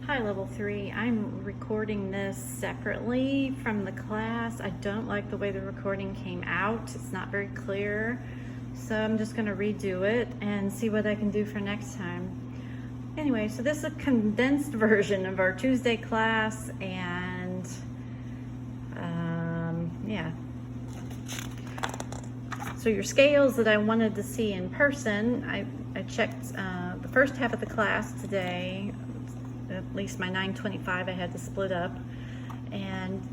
Hi, level 3. I'm recording this separately from the class. I don't like the way the recording came out. It's not very clear. So I'm just going to redo it and see what I can do for next time. Anyway, so this is a condensed version of our Tuesday class, and yeah. So your scales that I wanted to see in person, I checked the first half of the class today. At least my 925 I had to split up, and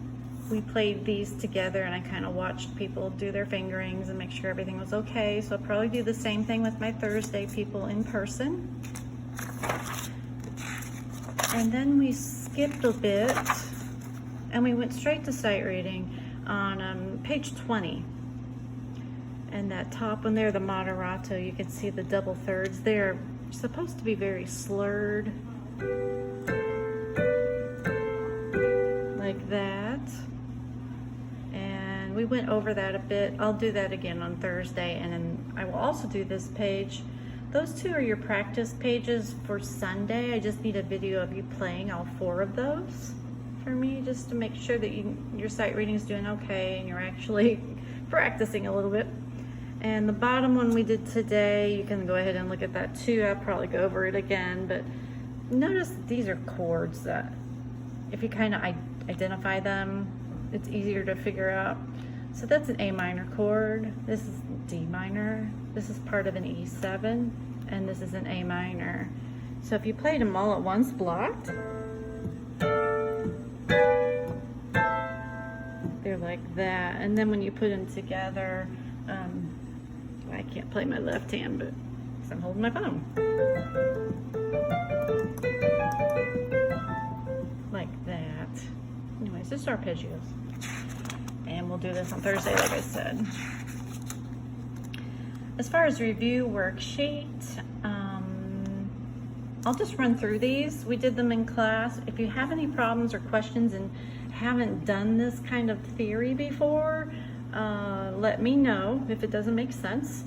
we played these together, and I kind of watched people do their fingerings and make sure everything was okay. So I'll probably do the same thing with my Thursday people in person. And then we skipped a bit and we went straight to sight reading on page 20. And that top one there, the moderato, you can see the double thirds. They're supposed to be very slurred, like that. And we went over that a bit. I'll do that again on Thursday, and then I will also do this page. Those two are your practice pages for Sunday. I just need a video of you playing all 4 of those for me, just to make sure that your sight reading is doing okay and you're actually practicing a little bit. And the bottom one we did today, you can go ahead and look at that too. I'll probably go over it again, but notice that these are chords that if you kind of identify them, it's easier to figure out. So that's an A minor chord. This is D minor. This is part of an E7, and this is an A minor. So if you played them all at once blocked, they're like that. And then when you put them together, I can't play my left hand, but because I'm holding my phone. Like that. Anyways, this is arpeggios. And we'll do this on Thursday, like I said. As far as review worksheet, I'll just run through these. We did them in class. If you have any problems or questions and haven't done this kind of theory before, let me know if it doesn't make sense.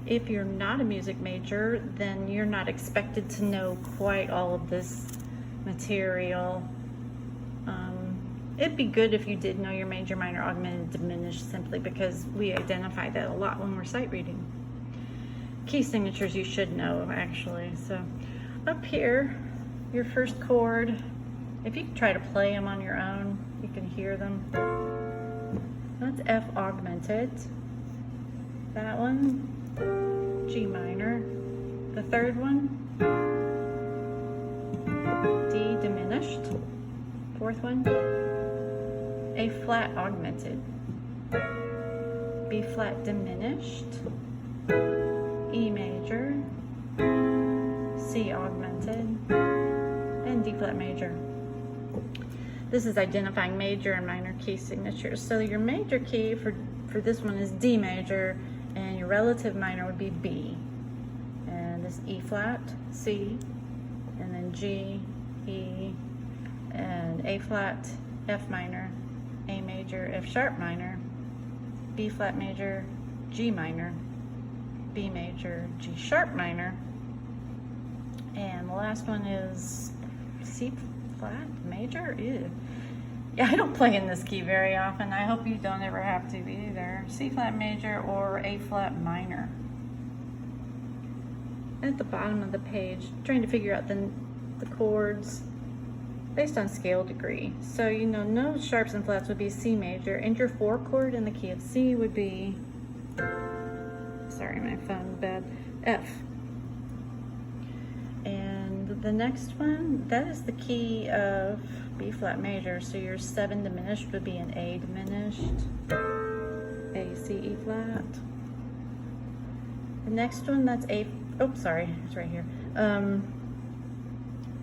If you're not a music major, then you're not expected to know quite all of this material. It'd be good if you did know your major, minor, augmented, diminished, simply because we identify that a lot when we're sight reading. Key signatures you should know, actually. So up here, your first chord, if you try to play them on your own, you can hear them. That's F augmented. That one, G minor. The third one, D diminished. Fourth one, A flat augmented. B flat diminished. E major. C augmented. And D flat major. This is identifying major and minor key signatures. So your major key for this one is D major, and your relative minor would be B. And this E flat, C, and then G, E, and A flat, F minor, A major, F sharp minor, B flat major, G minor, B major, G sharp minor, and the last one is C flat major. Ew. Yeah, I don't play in this key very often. I hope you don't ever have to either. C flat major or A flat minor. At the bottom of the page, trying to figure out the chords based on scale degree. So you know, no sharps and flats would be C major, and your 4 chord in the key of C would be, sorry, my phone bad, F. And the next one, that is the key of B flat major, so your 7 diminished would be an A diminished, A, C, E flat. The next one, that's A, oh sorry, it's right here.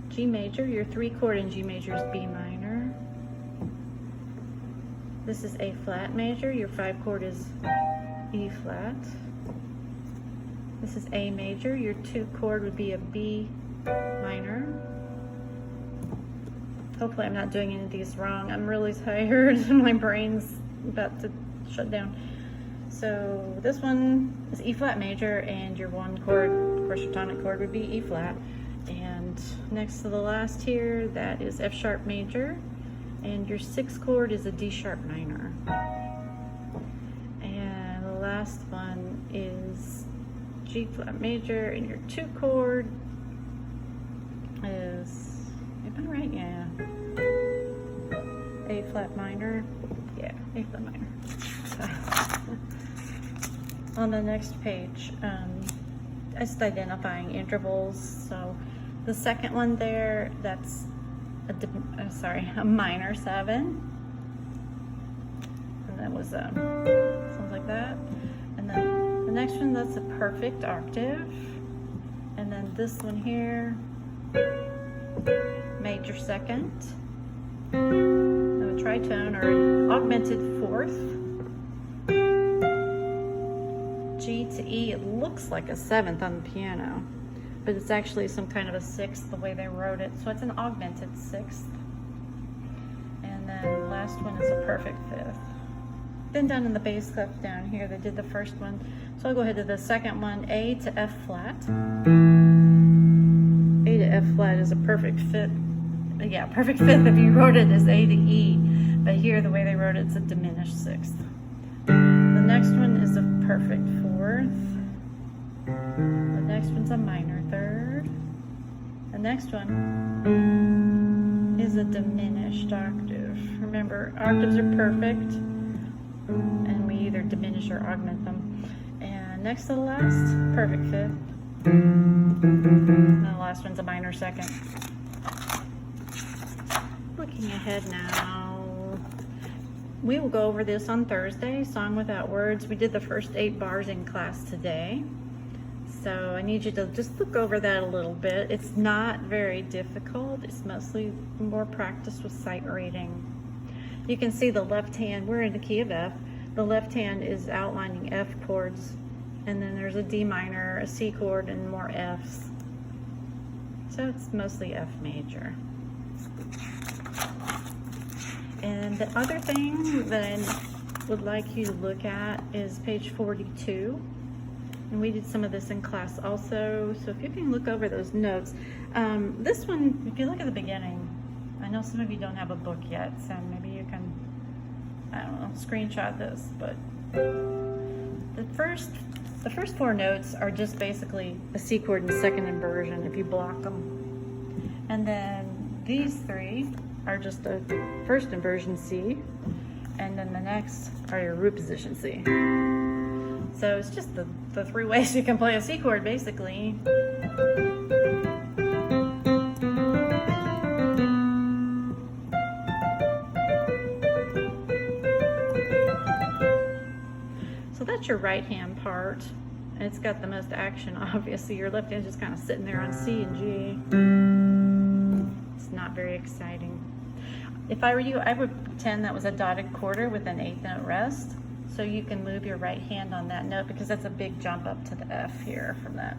G major, your 3 chord in G major is B minor. This is A flat major, your 5 chord is E flat. This is A major, your 2 chord would be a B minor. Hopefully I'm not doing any of these wrong. I'm really tired. My brain's about to shut down. So this one is E flat major, and your 1 chord, of course your tonic chord would be E flat. And next to the last here, that is F sharp major, and your 6th chord is a D sharp minor. And the last one is G flat major, and your 2 chord is, am I right? Yeah. A flat minor. Yeah, A flat minor. So, on the next page, just identifying intervals. So the second one there, that's a minor 7. And that was sounds like that. And then the next one, that's a perfect octave. And then this one here, major 2nd. A tritone or an augmented 4th. G to E, it looks like a 7th on the piano, but it's actually some kind of a 6th the way they wrote it. So it's an augmented 6th. And then the last one is a perfect 5th. Then down in the bass clef down here, they did the first one. So I'll go ahead to the second one, A to F flat. A to F flat is a perfect 5th. Yeah, perfect 5th if you wrote it as A to E. But here, the way they wrote it, it's a diminished 6th. The next one is a perfect 4th. The next one's a minor 3rd. The next one is a diminished octave. Remember, octaves are perfect, and we either diminish or augment them. And next to the last, perfect 5th. And the last one's a minor 2nd. Looking ahead now, we will go over this on Thursday, Song Without Words. We did the first 8 bars in class today. So I need you to just look over that a little bit. It's not very difficult. It's mostly more practice with sight reading. You can see the left hand, we're in the key of F. The left hand is outlining F chords, and then there's a D minor, a C chord, and more Fs. So it's mostly F major. And the other thing that I would like you to look at is page 42. And we did some of this in class also. So if you can look over those notes. This one, if you look at the beginning, I know some of you don't have a book yet, so maybe you can, I don't know, screenshot this. But the first 4 notes are just basically a C chord and 2nd inversion if you block them. And then these 3 are just a 1st inversion C, and then the next are your root position C. So it's just the 3 ways you can play a C chord, basically. So that's your right hand part, and it's got the most action, obviously. Your left hand's just kind of sitting there on C and G. It's not very exciting. If I were you, I would pretend that was a dotted quarter with an 8th note rest. So you can move your right hand on that note, because that's a big jump up to the F here from that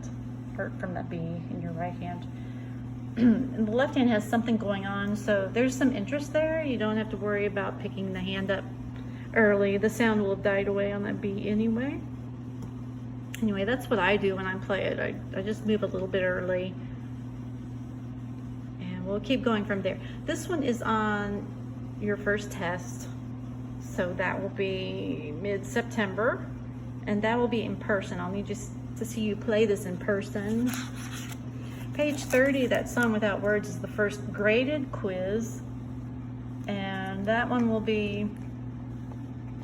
B in your right hand. And the left hand has something going on, so there's some interest there. You don't have to worry about picking the hand up early. The sound will have died away on that B anyway. Anyway, that's what I do when I play it. I just move a little bit early. We'll keep going from there. This one is on your first test, so that will be mid-September, and that will be in person. I'll need just to see you play this in person. Page 30, that Song Without Words, is the first graded quiz, and that one will be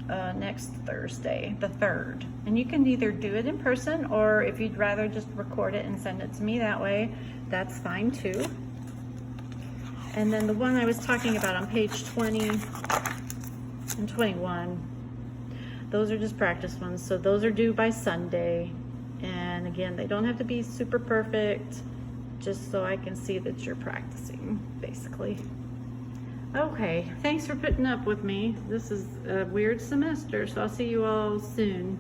next Thursday, the 3rd. And you can either do it in person, or if you'd rather just record it and send it to me that way, that's fine too. And then the one I was talking about on page 20 and 21, those are just practice ones. So those are due by Sunday. And again, they don't have to be super perfect, just so I can see that you're practicing, basically. Okay, thanks for putting up with me. This is a weird semester, so I'll see you all soon.